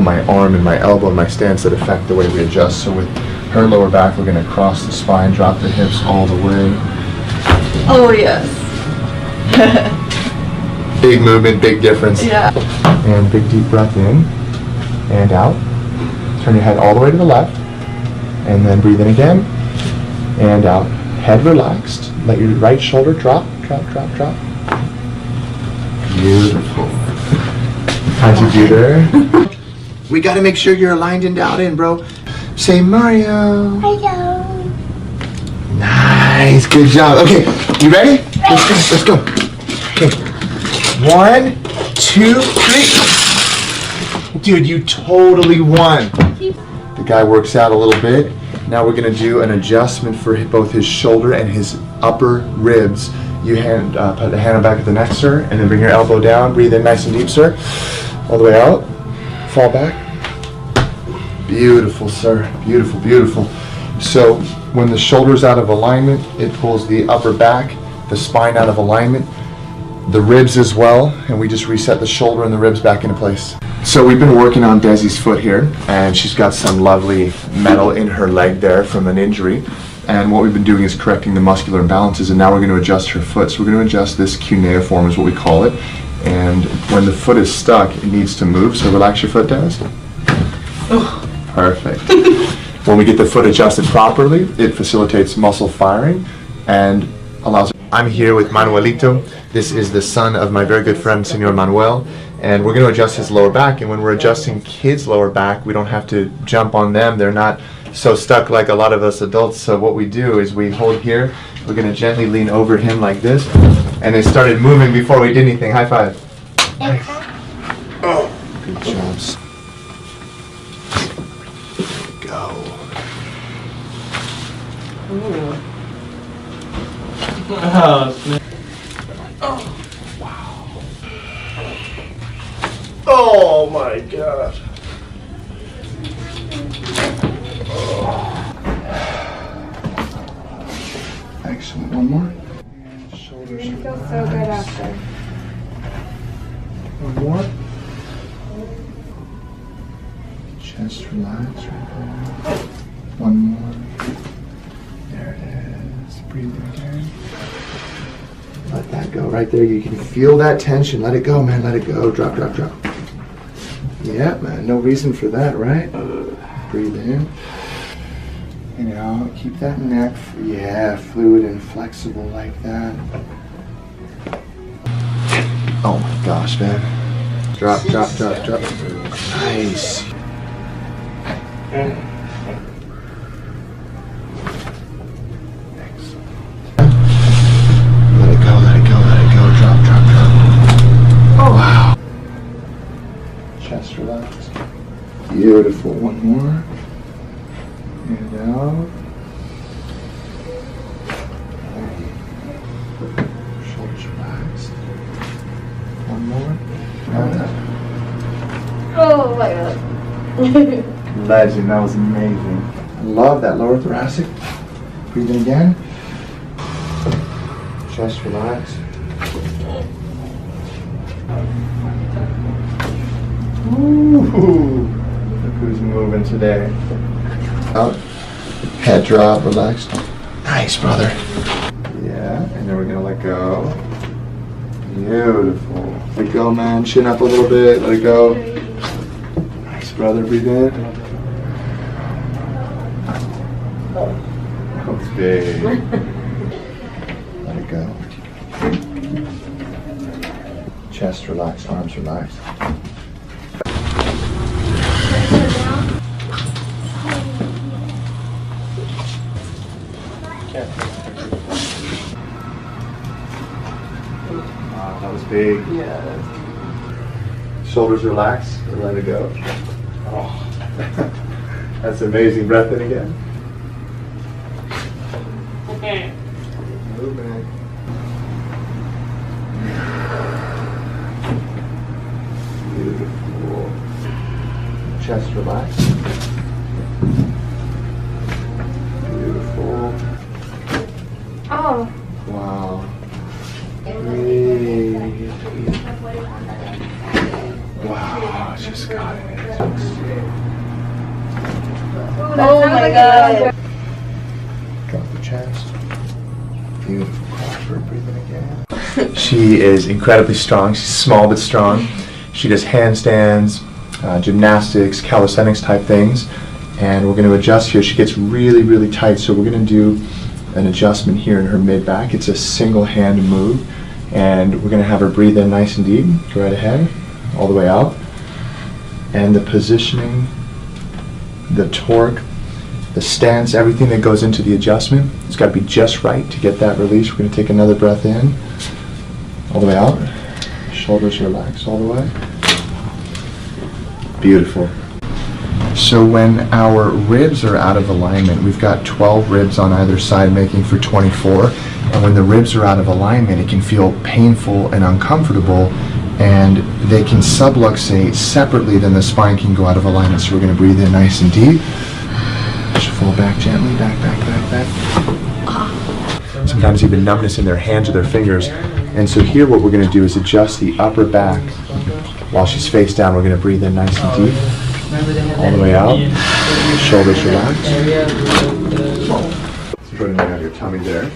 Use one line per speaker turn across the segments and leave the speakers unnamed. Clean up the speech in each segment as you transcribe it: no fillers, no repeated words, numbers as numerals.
my arm and my elbow and my stance that affect the way we adjust. So with her lower back, we're going to cross the spine, drop the hips all the way.
Oh, yes.
Big movement, big difference.
Yeah.
And big deep breath in and out. Turn your head all the way to the left. And then breathe in again and out. Head relaxed. Let your right shoulder drop, drop, drop, drop. Beautiful. How'd you do there? We got to make sure you're aligned and dialed in, bro. Say Mario.
Hello.
Nice, good job. Okay, you ready? Let's go. Okay. 1, 2, 3. Dude, you totally won. The guy works out a little bit. Now we're gonna do an adjustment for both his shoulder and his upper ribs. You put the hand on the back of the neck, sir, and then bring your elbow down. Breathe in nice and deep, sir. All the way out. Fall back. Beautiful, sir. Beautiful, beautiful. So when the shoulder's out of alignment, it pulls the upper back, the spine out of alignment, the ribs as well, and we just reset the shoulder and the ribs back into place. So we've been working on Desi's foot here, and she's got some lovely metal in her leg there from an injury. And what we've been doing is correcting the muscular imbalances, and now we're going to adjust her foot. So we're going to adjust this cuneiform is what we call it. And when the foot is stuck, it needs to move. So relax your foot, Des. Perfect. When we get the foot adjusted properly, it facilitates muscle firing and allows. I'm here with Manuelito. This is the son of my very good friend, Senor Manuel. And we're going to adjust his lower back. And when we're adjusting kids' lower back, we don't have to jump on them. They're not so stuck like a lot of us adults. So what we do is we hold here. We're going to gently lean over him like this. And they started moving before we did anything. High five. Nice. Oh, good jobs. Go.
Ooh.
Oh, wow. Oh my God. Oh. Excellent. One more. And shoulders.
You feel so good after.
One more. Chest relax right there. One more. There it is. Breathe in again. Let that go right there. You can feel that tension. Let it go, man. Let it go. Drop, drop, drop. Yeah, man. No reason for that, right? Breathe in. And out. Keep that neck, fluid and flexible like that. Oh my gosh, man. Drop, drop, drop, drop. Nice. Chest relax. Beautiful. One more. And out. Shoulders relaxed. One more. And out.
Oh my God.
Legend. That was amazing. I love that lower thoracic. Breathe in again. Chest relax. Ooh, look who's moving today. Out, head drop, relax. Nice, brother. Yeah, and then we're gonna let go. Beautiful. Let it go, man. Chin up a little bit. Let it go. Nice, brother. Breathe in. Oh, it's big. Let it go. Chest relax, arms relax. Wow, that was big.
Yeah.
Shoulders relax and let it go. Oh, that's amazing. Breath in again.
Okay.
Movement. Beautiful. Chest relax. Beautiful.
Oh.
Wow. Breathe. Wow, just got it.
Oh my god.
Drop the chest. Beautiful. Crossword breathing again. She is incredibly strong. She's small but strong. She does handstands, gymnastics, calisthenics type things. And we're going to adjust here. She gets really, really tight. So we're going to do an adjustment here in her mid-back. It's a single hand move. And we're going to have her breathe in nice and deep. Go right ahead. All the way out. And the positioning, the torque, the stance, everything that goes into the adjustment, it's got to be just right to get that release. We're going to take another breath in, all the way out. Shoulders relax all the way. Beautiful. So when our ribs are out of alignment, we've got 12 ribs on either side making for 24. And when the ribs are out of alignment, it can feel painful and uncomfortable, and they can subluxate separately, then the spine can go out of alignment. So we're going to breathe in nice and deep. Just fall back gently, back, back, back, back. Sometimes even numbness in their hands or their fingers. And so here what we're going to do is adjust the upper back. While she's face down, we're going to breathe in nice and deep. All the way out. Shoulders relax. So go ahead and have your tummy there.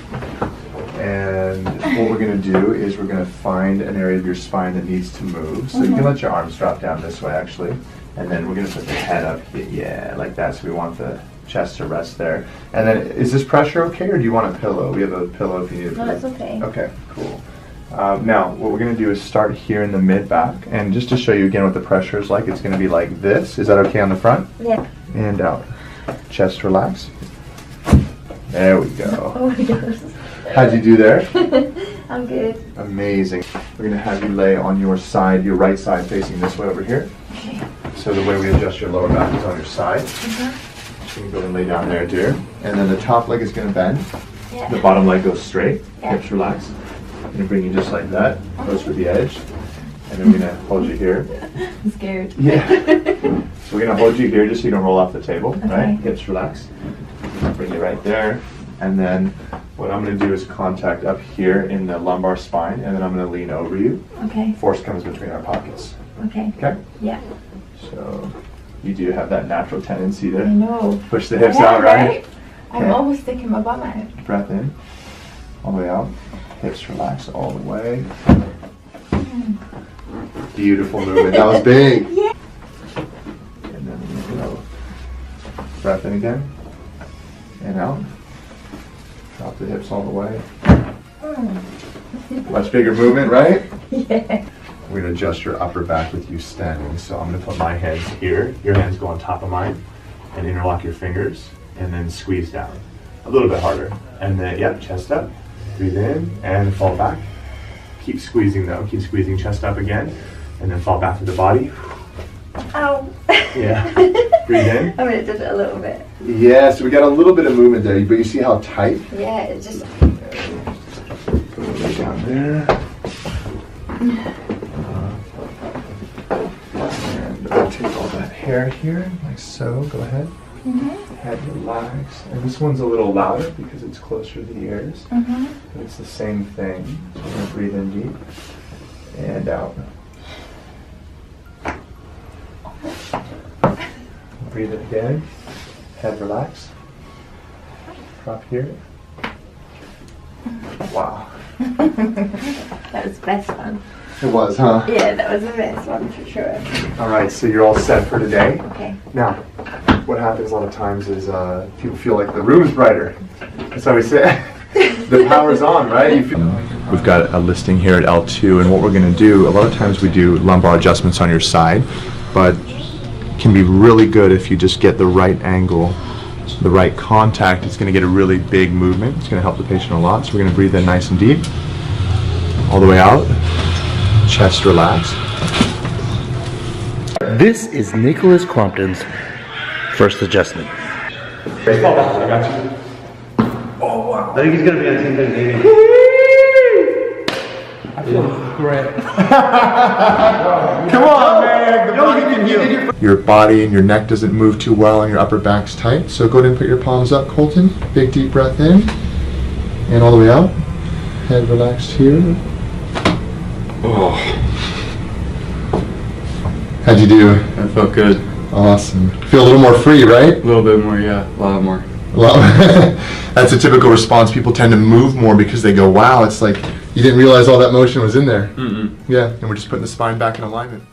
And what we're going to do is we're going to find an area of your spine that needs to move. So you can let your arms drop down this way actually. And then we're going to put the head up here. Yeah, like that. So we want the chest to rest there. And then is this pressure okay, or do you want a pillow? We have a pillow if you need it.
No, it's okay.
Okay, cool. Now, what we're going to do is start here in the mid-back. And just to show you again what the pressure is like, it's going to be like this. Is that okay on the front?
Yeah.
And out. Chest relax. There we go.
Oh my gosh.
How'd you do there?
I'm good.
Amazing. We're going to have you lay on your side, your right side facing this way over here.
Okay.
So the way we adjust your lower back is on your side. So you can go and lay down there, dear. And then the top leg is going to bend.
Yeah.
The bottom leg goes straight.
Yeah.
Hips relax. I'm going to bring you just like that, close for the edge. And then we're going to hold you here.
I'm scared.
Yeah. So we're going to hold you here just so you don't roll off the table,
Okay.
right? Hips relax. Bring you right there. And then what I'm going to do is contact up here in the lumbar spine, and then I'm going to lean over you.
Okay.
Force comes between our pockets.
Okay.
Okay?
Yeah.
So you do have that natural tendency
I
to
know.
push the hips
I
out,
am,
right?
I'm
Okay.
almost sticking my bum out.
Breath in, all the way out. Hips relax all the way. Beautiful movement. That was big.
Yeah.
And then we're going to breath in again and out. Drop the hips all the way. Much bigger movement, right?
Yeah.
We're going to adjust your upper back with you standing. So I'm going to put my hands here. Your hands go on top of mine and interlock your fingers and then squeeze down. A little bit harder. And then, yep, chest up. Breathe in and fall back. Keep squeezing though. Keep squeezing chest up again. And then fall back to the body.
Ow.
Yeah. Breathe in.
I mean, it did it a little bit.
Yeah, so we got a little bit of movement there, but you see how tight?
Yeah, it just...
Go right down there. And I'll take all that hair here, like so. Go ahead. Head relax. And this one's a little louder because it's closer to the ears. But it's the same thing. So we're going to breathe in deep and out. Breathe in again. Head relax. Drop here. Wow.
That was the best one.
It was, huh?
Yeah, that was the best one for sure.
All right, so you're all set for today.
Okay.
Now, what happens a lot of times is people feel like the room is brighter. That's why we say the power's on, right? You feel We've got a listing here at L2, and what we're going to do, a lot of times we do lumbar adjustments on your side, but it can be really good if you just get the right angle, the right contact. It's going to get a really big movement. It's going to help the patient a lot. So we're going to breathe in nice and deep, all the way out, chest relaxed.
This is Nicholas Crompton's first adjustment.
I got you.
I think he's gonna be on team maybe.
I feel great.
Come on, man. The body can heal. Your body and your neck doesn't move too well and your upper back's tight. So go ahead and put your palms up, Colton. Big deep breath in. And all the way out. Head relaxed here. Oh. How'd you do?
That felt good.
Awesome. Feel a little more free, right?
A little bit more, yeah. A lot more.
Well, that's a typical response. People tend to move more because they go, wow, it's like you didn't realize all that motion was in there.
Mm-mm.
Yeah, and we're just putting the spine back in alignment.